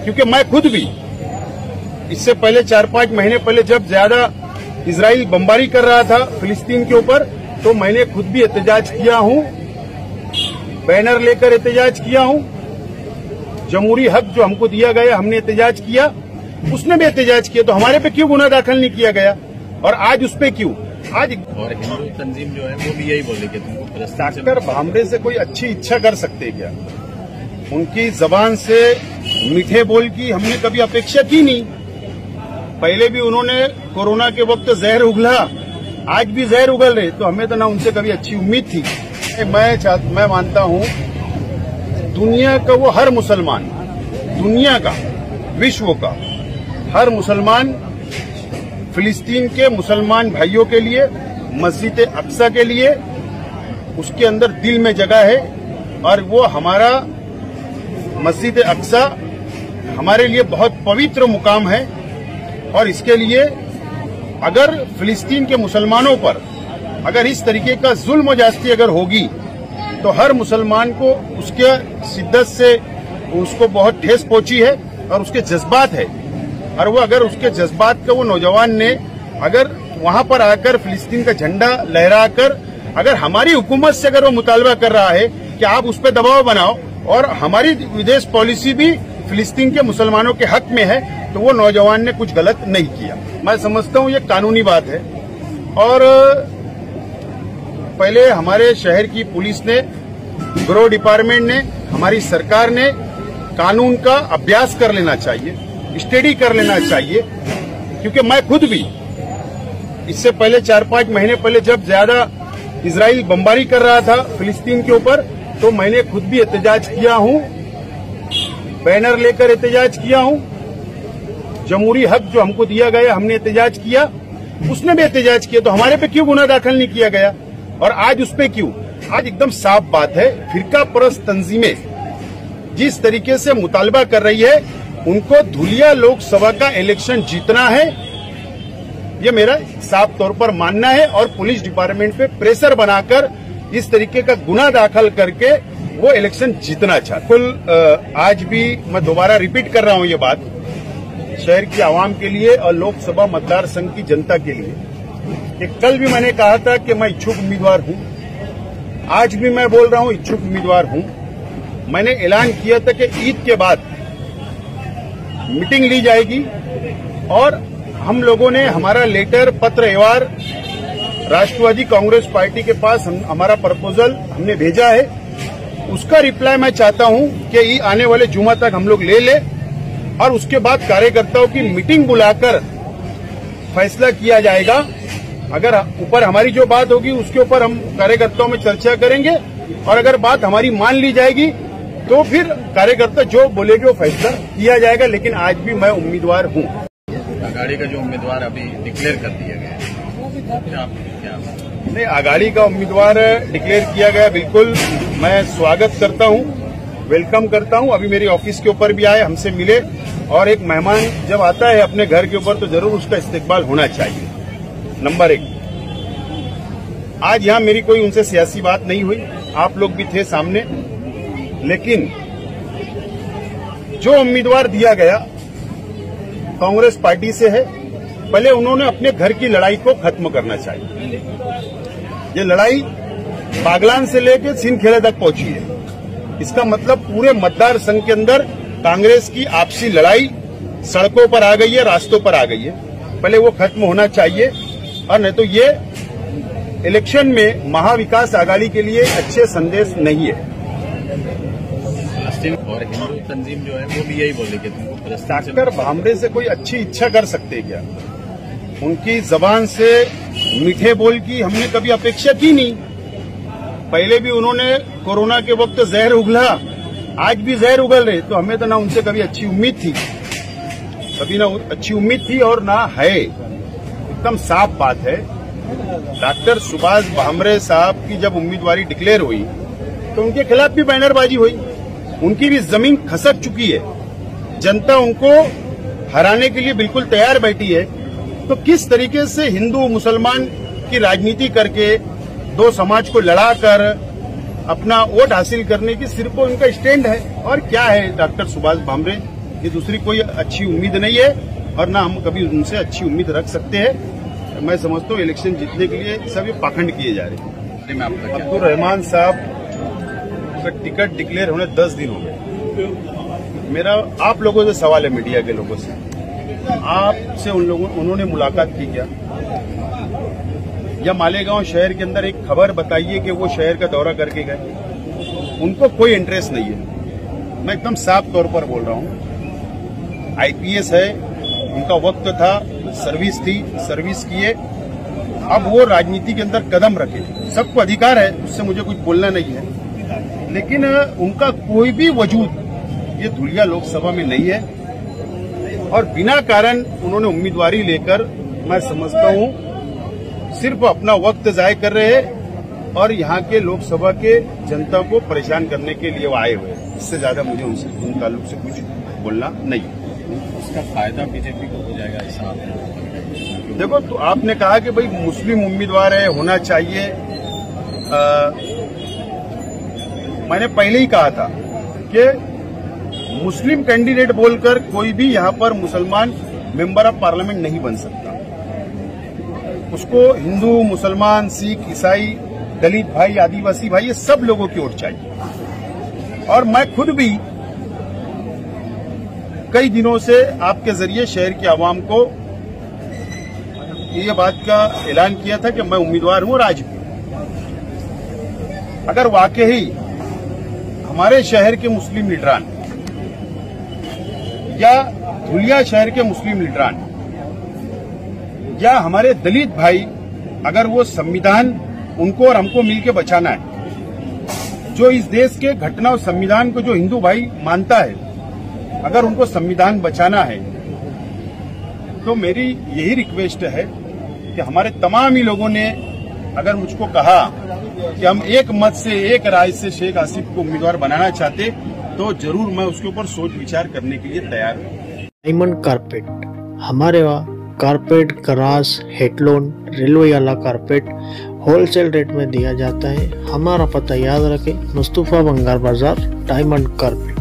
क्योंकि मैं खुद भी इससे पहले 4-5 महीने पहले जब ज्यादा इजराइल बमबारी कर रहा था फिलिस्तीन के ऊपर, तो मैंने खुद भी एहतजाज किया हूं, बैनर लेकर एहतजाज किया हूं। जमहूरी हक जो हमको दिया गया हमने एहतजाज किया, उसने भी एहतजाज किया, तो हमारे पे क्यों गुनाह दाखिल नहीं किया गया और आज उस पे क्यों? आज और हिंदू तंजीम जो है वो भी यही बोले कि तुमको भ्रष्टाचार भामरे से कोई अच्छी इच्छा कर सकते क्या? उनकी जबान से मीठे बोल की हमने कभी अपेक्षा की नहीं। पहले भी उन्होंने कोरोना के वक्त जहर उगला, आज भी जहर उगल रहे, तो हमें तो ना उनसे कभी अच्छी उम्मीद थी। मैं मानता हूं दुनिया का वो हर मुसलमान, दुनिया का, विश्व का हर मुसलमान फिलिस्तीन के मुसलमान भाइयों के लिए, मस्जिद अक्सा के लिए उसके अंदर दिल में जगह है, और वो हमारा मस्जिद अक्सा हमारे लिए बहुत पवित्र मुकाम है। और इसके लिए अगर फिलिस्तीन के मुसलमानों पर अगर इस तरीके का जुल्म जास्ती अगर होगी, तो हर मुसलमान को उसके शिद्दत से उसको बहुत ठेस पहुंची है और उसके जज्बात है। और वो अगर उसके जज्बात का वो नौजवान ने अगर वहां पर आकर फिलिस्तीन का झंडा लहराकर अगर हमारी हुकूमत से अगर वो मुतालबा कर रहा है कि आप उस पर दबाव बनाओ और हमारी विदेश पॉलिसी भी फिलिस्तीन के मुसलमानों के हक में है, तो वो नौजवान ने कुछ गलत नहीं किया। मैं समझता हूं ये कानूनी बात है। और पहले हमारे शहर की पुलिस ने, गृह डिपार्टमेंट ने, हमारी सरकार ने कानून का अभ्यास कर लेना चाहिए, स्टडी कर लेना चाहिए, क्योंकि मैं खुद भी इससे पहले 4-5 महीने पहले जब ज्यादा इजराइल बमबारी कर रहा था फिलिस्तीन के ऊपर, तो मैंने खुद भी एहतजाज किया हूं, बैनर लेकर एहतजाज किया हूं। जमहूरी हक जो हमको दिया गया हमने एहतजाज किया, उसने भी एहतजाज किया, तो हमारे पे क्यों गुनाह दाखिल नहीं किया गया और आज उस पे क्यों? आज एकदम साफ बात है, फिरका परस्त तंजीमें जिस तरीके से मुतालबा कर रही है, उनको धुलिया लोकसभा का इलेक्शन जीतना है, ये मेरा साफ तौर पर मानना है। और पुलिस डिपार्टमेंट पे प्रेशर बनाकर इस तरीके का गुनाह दाखिल करके वो इलेक्शन जीतना चाहता। बिल्कुल आज भी मैं दोबारा रिपीट कर रहा हूं ये बात, शहर की आवाम के लिए और लोकसभा मतदार संघ की जनता के लिए, कि कल भी मैंने कहा था कि मैं इच्छुक उम्मीदवार हूं, आज भी मैं बोल रहा हूं इच्छुक उम्मीदवार हूं। मैंने ऐलान किया था कि ईद के बाद मीटिंग ली जाएगी और हम लोगों ने हमारा लेटर, पत्र एवार राष्ट्रवादी कांग्रेस पार्टी के पास हमारा प्रपोजल हमने भेजा है। उसका रिप्लाई मैं चाहता हूं कि आने वाले जुमा तक हम लोग ले लें और उसके बाद कार्यकर्ताओं की मीटिंग बुलाकर फैसला किया जाएगा। अगर ऊपर हमारी जो बात होगी उसके ऊपर हम कार्यकर्ताओं में चर्चा करेंगे, और अगर बात हमारी मान ली जाएगी तो फिर कार्यकर्ता जो बोलेगे वो फैसला किया जाएगा। लेकिन आज भी मैं उम्मीदवार हूं। आघाड़ी का जो उम्मीदवार अभी डिक्लेयर कर दिया गया है, नहीं, आघाड़ी का उम्मीदवार डिक्लेयर किया गया, बिल्कुल मैं स्वागत करता हूं, वेलकम करता हूं। अभी मेरी ऑफिस के ऊपर भी आए, हमसे मिले, और एक मेहमान जब आता है अपने घर के ऊपर तो जरूर उसका इस्तेकबाल होना चाहिए। नंबर 1, आज यहां मेरी कोई उनसे सियासी बात नहीं हुई, आप लोग भी थे सामने, लेकिन जो उम्मीदवार दिया गया कांग्रेस पार्टी से है, पहले उन्होंने अपने घर की लड़ाई को खत्म करना चाहिए। ये लड़ाई बागलान से लेकर सिंधखेड़ा तक पहुंची है। इसका मतलब पूरे मतदार संघ के अंदर कांग्रेस की आपसी लड़ाई सड़कों पर आ गई है, रास्तों पर आ गई है। पहले वो खत्म होना चाहिए, और नहीं तो ये इलेक्शन में महाविकास आघाड़ी के लिए अच्छे संदेश नहीं है। और हिंदू तंजीम जो है वो भी यही बोले कि तुमको भ्रष्टाचार भामरे से कोई अच्छी इच्छा कर सकते क्या? उनकी जबान से मीठे बोल की हमने कभी अपेक्षा की नहीं। पहले भी उन्होंने कोरोना के वक्त जहर उगला, आज भी जहर उगल रहे, तो हमें तो ना उनसे कभी अच्छी उम्मीद थी, कभी ना अच्छी उम्मीद थी और ना है। एकदम साफ बात है। डॉक्टर सुभाष भामरे साहब की जब उम्मीदवारी डिक्लेयर हुई तो उनके खिलाफ भी बैनरबाजी हुई, उनकी भी जमीन खसक चुकी है, जनता उनको हराने के लिए बिल्कुल तैयार बैठी है। तो किस तरीके से हिंदू मुसलमान की राजनीति करके दो समाज को लड़ाकर अपना वोट हासिल करने की सिर्फ उनका स्टैंड है, और क्या है डॉक्टर सुभाष भामरे? ये दूसरी कोई अच्छी उम्मीद नहीं है और ना हम कभी उनसे अच्छी उम्मीद रख सकते हैं। मैं समझता हूँ इलेक्शन जीतने के लिए सब ये पाखंड किए जा रहे हैं। अब्दुल रहमान साहब का टिकट डिक्लेयर होने 10 दिन हो गए। मेरा आप लोगों से सवाल है, मीडिया के लोगों से, आपसे उन्होंने मुलाकात की क्या? या मालेगांव शहर के अंदर एक खबर बताइए कि वो शहर का दौरा करके गए। उनको कोई इंटरेस्ट नहीं है। मैं एकदम साफ तौर पर बोल रहा हूं। आईपीएस है, उनका वक्त था, सर्विस थी, सर्विस किए, अब वो राजनीति के अंदर कदम रखे। सबको अधिकार है, उससे मुझे कुछ बोलना नहीं है, लेकिन उनका कोई भी वजूद ये धुलिया लोकसभा में नहीं है और बिना कारण उन्होंने उम्मीदवारी लेकर, मैं समझता हूं, सिर्फ अपना वक्त जाय कर रहे हैं और यहाँ के लोकसभा के जनता को परेशान करने के लिए वो आए हुए हैं। इससे ज्यादा मुझे उन ताल्लुक से कुछ बोलना नहीं। उसका फायदा बीजेपी को हो जाएगा ऐसा? देखो, तो आपने कहा कि भाई मुस्लिम उम्मीदवार है, होना चाहिए। मैंने पहले ही कहा था कि मुस्लिम कैंडिडेट बोलकर कोई भी यहाँ पर मुसलमान मेंबर ऑफ पार्लियामेंट नहीं बन सकता। उसको हिंदू, मुसलमान, सिख, ईसाई, दलित भाई, आदिवासी भाई, ये सब लोगों की वोट चाहिए। और मैं खुद भी कई दिनों से आपके जरिए शहर की आवाम को ये बात का ऐलान किया था कि मैं उम्मीदवार हूं और आज भी। अगर वाकई हमारे शहर के मुस्लिम लीडरान या धुलिया शहर के मुस्लिम लीडरान या हमारे दलित भाई, अगर वो संविधान उनको और हमको मिलकर बचाना है, जो इस देश के घटना और संविधान को जो हिंदू भाई मानता है, अगर उनको संविधान बचाना है, तो मेरी यही रिक्वेस्ट है कि हमारे तमाम ही लोगों ने अगर मुझको कहा कि हम एक मत से, एक राय से शेख आसिफ को उम्मीदवार बनाना चाहते, तो जरूर मैं उसके ऊपर सोच विचार करने के लिए तैयार हूँ। डायमंड कारपेट, हमारे वहाँ कारपेट, ग्रास, हेडलोन, रेलवे वाला कारपेट होलसेल रेट में दिया जाता है। हमारा पता याद रखें, मुस्तफा बंगार बाजार, डायमंड कारपेट।